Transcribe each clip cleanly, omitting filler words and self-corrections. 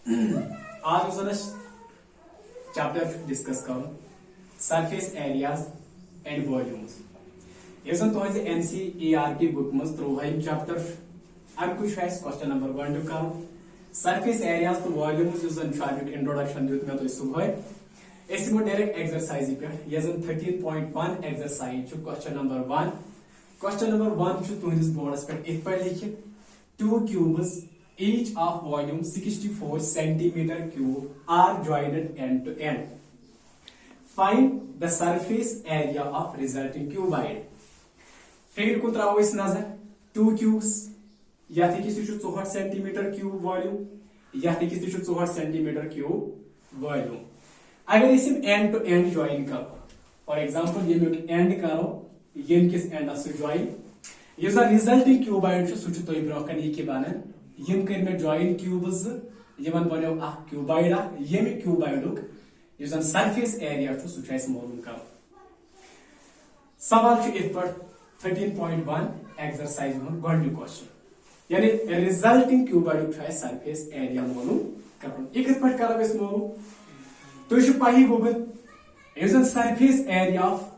आज उस chapter discuss curved surface areas and volumes ये तुज NCERT बुक मज 13 चैप्टर अमुक question number 1 curved surface areas तो वॉल्यूम्स इंट्रोडक्शन दित मे सुबह अस डायरेक्ट एक्सरसाइज पे 13.1 एक्सरसाइज क्वेश्चन नंबर 1 तुहस बोर्डस पे लिखित 2 cubes each of volume 64 centimeter cube are joined end to end. Find the surface area of resulting cuboid. Figure को त्राओ इस नजर 2 cubes याथ किस 4 centimeter cube volume याथ किस 4 centimeter cube volume. अगर इसे end to end join करो, for example ये में end करो ये किस end से join ये जो resulting cuboid जो सुच तो इब्रोकन ये के बाने यम कर में जॉइन क्यूब्स यमन बनो अ क्यूबाइड यम क्यूबाइडुक यस सरफेस एरिया छु सु छ मालूम कर सवाल छु इत पर 13.1 एक्सरसाइज में गोल्ड क्वेश्चन यानी रिजल्टिंग क्यूबाइड छु सरफेस एरिया मालूम करन एक पर करब इस मालूम तो छु पाही गोबन यस सरफेस एरिया ऑफ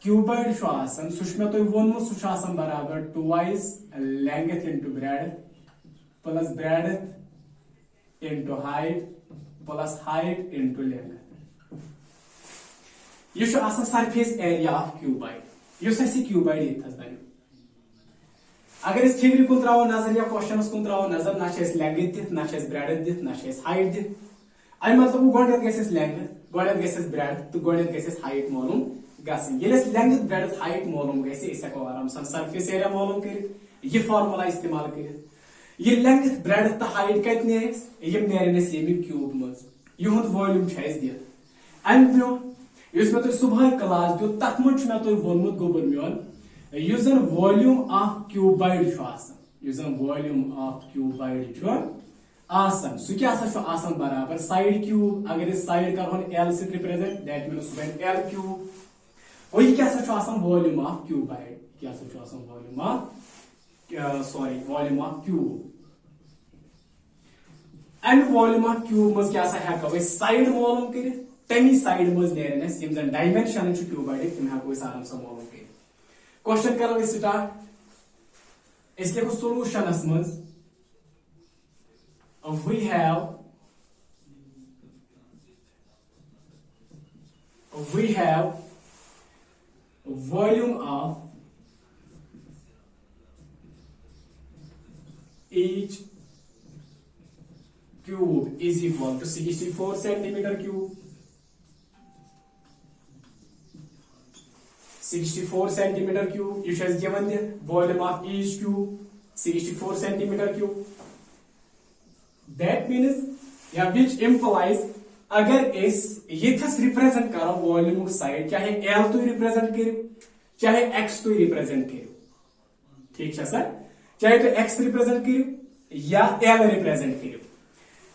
क्यूबाइड छु आसन सुषमा तो वोनमो सु छु आसन बराबर twice length into breadth plus breadth into height plus height into length. ये शो आसान सरफेस एरिया ऑफ क्यूबाइड यो ससी क्यूबाइड इथस बन अगर इस फिगर को त्राओ नजर या क्वेश्चंस को त्राओ नजर ना छेस लेंथ दित ना छेस ब्रेडथ दित ना छेस हाइट दित आई मतलब गोडत गेसेस लेंथ गोडत गेसेस ब्रेडथ तो गोडत गेसेस हाइट मालूम गस येलेस लेंथ ब्रेडथ हाइट मालूम गेसे इसे को आराम सन सरफेस एरिया मालूम कर ये फार्मूला इस्तेमाल कर ये लेंथ ब्रेडथ तो हाइट कत नेस यम नेरनस यम क्यूब मज युहद वॉल्यूम छस दित अम ब्रो युस मे तो सुबह क्लास दियो तत मज मे तो वोनमुत गोबर मियोन युस जन वॉल्यूम ऑफ क्यूबाइड छु आसन युस जन वॉल्यूम ऑफ क्यूबाइड छु आसन सु क्या छु आसन बराबर साइड क्यूब अगर इस साइड करहोन L से represent that means when L cube वही क्या छु आसन वॉल्यूम ऑफ क्यूबाइड क्या छु आसन volume of volume of cube and volume of cube मज क्या हेको साइड मालूम कर तमी साइड मज नेरनस यम जन डायमेंशन क्यूबाइड तम हेको आराम से मालूम कर क्वेश्चन करो स्टार्ट इस लिखो सॉल्यूशनस मज we have volume of each cube is equal to 64 centimeter cube. 64 centimeter cube. You has given the volume of each cube 64 centimeter cube. That means yeah, which implies अगर इस ये thus represent करो volume side चाहे L तो represent करो चाहे X तो represent करो ठीक है सर चाहे तो X रिप्रेजेंट करो या L रिप्रेजेंट करो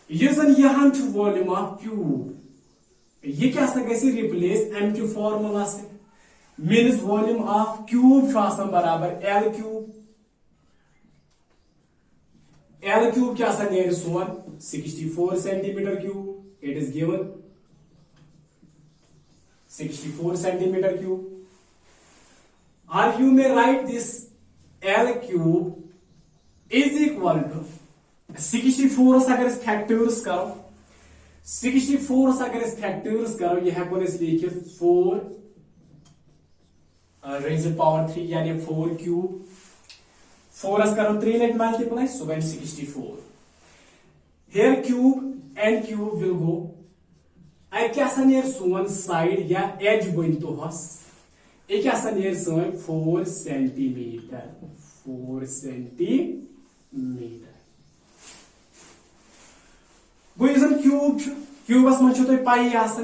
ये यहाँ वॉल्यूम ऑफ क्यूब ये क्या रिप्लेस अमचु फॉर्मूला से मीन्स वॉल्यूम ऑफ क्यूब बराबर L क्यूब L क्यूब क्या सोन 64 centimetre cube it is given 64 centimetre cube और you may write this L cube is equal to 64 अगर फैक्टर्स करो 64 अगर फैक्टर्स करो यह हेको लिखित 4 रेज़ पावर 3 यानी 4 क्यूब 4 करो 3 let multiply so when 64 here cube and cube will go I क्या नेर सोन साइड या एज बन तो हस ए क्या नेर सोन 4 सेंटीमीटर 4 सेंटीमीटर गो क्यूब क्यूबस मन तुम पाई यह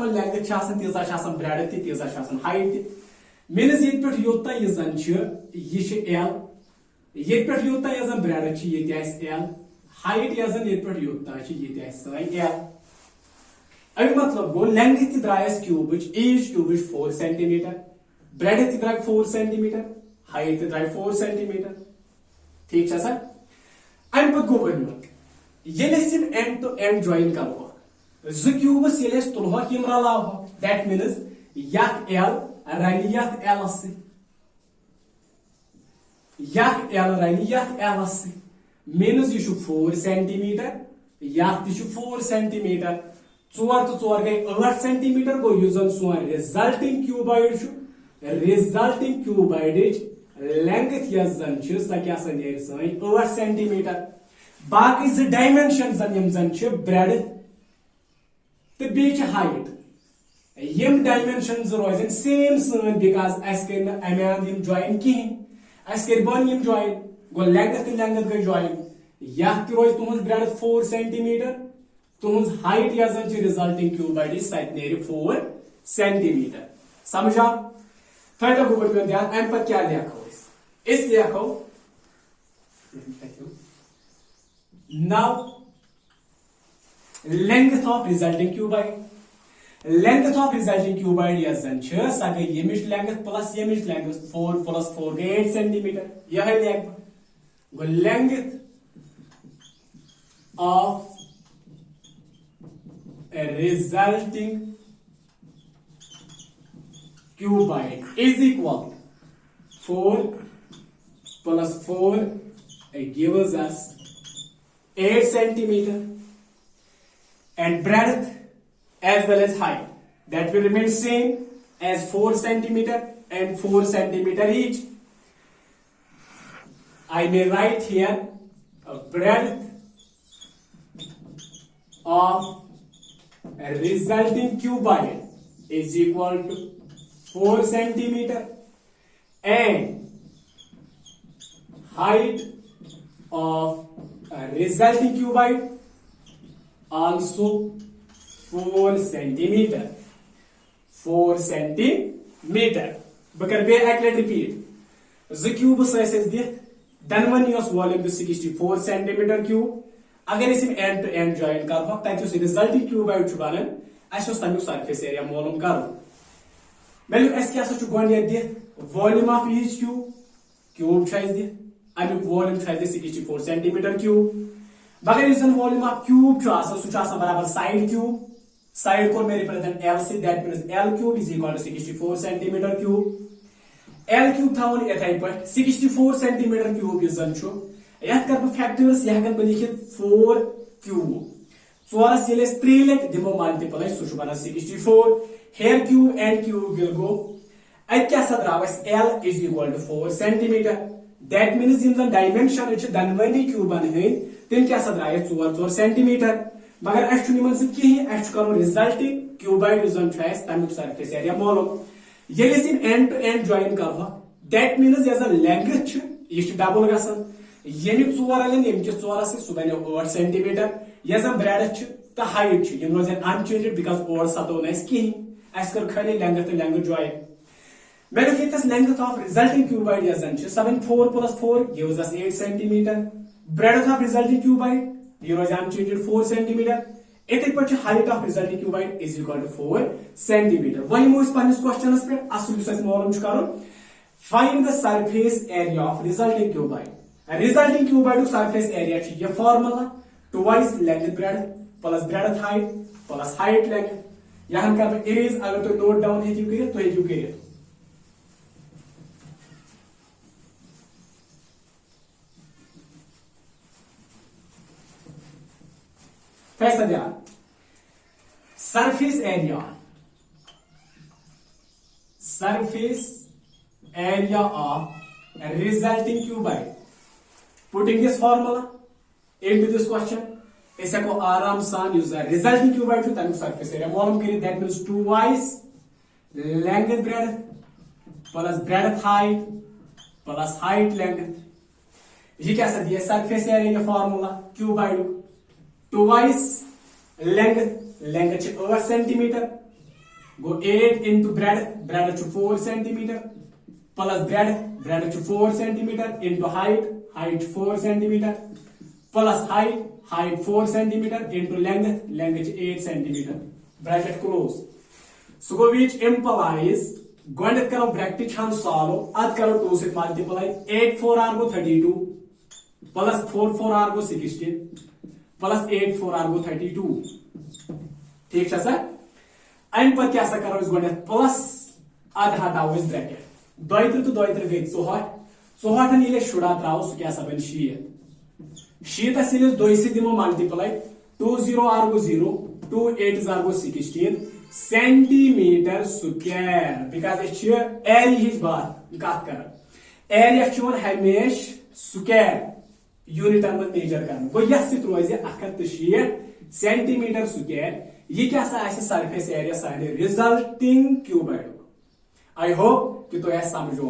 लेंथ तीजा ब्रेड तीजा हाइट मीनस ये पे योत यह L ये पे योत ब्रेड ये L हाइट ये पे योत ये L अभी मतलब गो लेंथ द्रायस cube edge cube 4 centimetre breadth द्राय 4 सेंटीमीटर हाइट द्राय 4 सेंटीमीटर ठीक है सर अम पे गो one end to end join करो जो क्यूबस तुलह रलाव दैट मीन्स यथ एल रन यथ एल यथ एल रन यथ एल मीन्स यह 4 सेंटीमीटर यथ 4 सेंटीमीटर 4 तो 4 गई 8 सेंटीमीटर गो यह जन सोन resulting cuboid resulting cuboid length यह जन सह क्या सन 8 सेंटीमीटर बाकी जो डायमेंशन जन ब्रेडथ तो बे हाइट यम डायमेंशन रोजन सेम सन बिकॉज अस कर अमें ज्वाइन कहें अस कर बन ज्वाइन गो लेंथ गई ज्वाइन यह रोज तुहद ब्रेडथ 4 सेंटीमीटर तुहज हाइट यह जन रिजल्टिंग क्यूबॉइड सह नेर 4 सेंटीमीटर समझा थो गुबर पे ध्यान अम पे क्या लेखो लेखो now length of resulting cuboid length of resulting cuboid यह जन सा गई यमिश लेंथ प्लस यमिश लेंथ 4 plus 4 गई 8 सेंटीमीटर यह length go length of a resulting cuboid is equal 4 plus 4 gives us 8 centimeter and breadth as well as height that will remain same as 4 centimeter and 4 centimeter each. I may write here a breadth of a resulting cuboid is equal to 4 centimeter and height of a resulting cuboid also 4 centimeter 4 centimeter बकर बे एक repeat जो क्यूबस दिख दनवनी volume 64 centimetre cube अगर and to end join करो तक resulting cuboid बनान तमिक surface area मालूम करो मेलू क्या दिख वॉल्यूम ऑफ ईच क्यूब दिख अमुक वॉल्यूम 64 सेंटीमीटर क्यूब मगर इस वॉल्यूम ऑफ क्यूब सह बराबर साइड क्यूब साइड को मैं रिप्रेजेंट एल से that means L cube is equal to 64 centimetre cube L cube थवन इथे पे 64 सेंटीमीटर क्यूब इस जन यथ कर फैक्टर्स यह हेकन बह लिखित 4 क्यूब 4 ये 3 लट दिमो मल्टीप्लाई सह बना 64 here cube and cube will go अत क्या द्राव L is equal to 4 centimetre that means यम डायमेंशन दनवनी क्यूबन हंद तम क्या द्राय 4 सेंटीमीटर मगर अस कहें करो रिजल्टिंग क्यूबॉइड तमिक सरफेस एरिया मालूम ये एंड टू एंड ज्वाइन करो दैट मीन्स यह लेंथ यह डबल गसान यमिक 4 अलन यमिक 4 सह बनो 8 सेंटीमीटर यह ब्रेडथ तो हाइट रोजन अनचेंज बिकॉज 8 सतो कहें अस कर खाली लेंथ तो लेंथ ज्वाइन मैं लेंथ ऑफ रिजल्टिंग क्यूबॉइड यह जन 4 plus 4 gives us 8 centimeter breadth of resulting cuboid यह रोज अनचेंज्ड 4 सेंटीमीटर इथे पे height of resulting cuboid is equal to 4 centimetre वही मो पन्निस क्वेश्चनस पे असल मालूम करो find the surface area of resulting cuboid resulting cuboid surface area यह formula twice length breadth plus breadth height plus height length यहाँ कर इरेज अगर तुम नोट डाउन हेकू कर कैसा ध्यान surface area of resulting cuboid putting this formula into this question इस हेको आराम सान यूज रिजल्टिंग क्यूबॉइड तमिक सरफेस एरिया मालूम कर that means 2 length breadth plus breadth height plus height length ये क्या दिया surface area formula cuboid 2 length 8 centimetre गो 8 into breadth 4 centimetre plus breadth 4 centimetre into height 4 centimetre plus height 4 centimetre into length 8 centimetre bracket close so गो which implies गोड करो bracket हम solve अद करो 2 से मल्टीप्लाई 8 4 r गो 32 प्लस 4 4 r गो 16 प्लस 8 4 आर गो 32 ठीक है सर अम पे क्या करो गो प्लस अद हटाओ ब्रैकेट 2 तो 2 गई 64 ये शुरा त्रो सह क्या बन 6 ये 2 दिमो मल्टीप्लाई 2 0 आर गो 0 2 8 आर गो 16 सेंटीमीटर स्क्वायर बिकॉज एरिया बात कत कर एरिया हमेश स्क्वायर यूनिटन में मेजर कर गो यह रोज 160 सेंटीमीटर स्क्वायर यह क्या सरफेस एरिया सारे रिजल्टिंग क्यूबॉइड आई होप कि तुम समझो।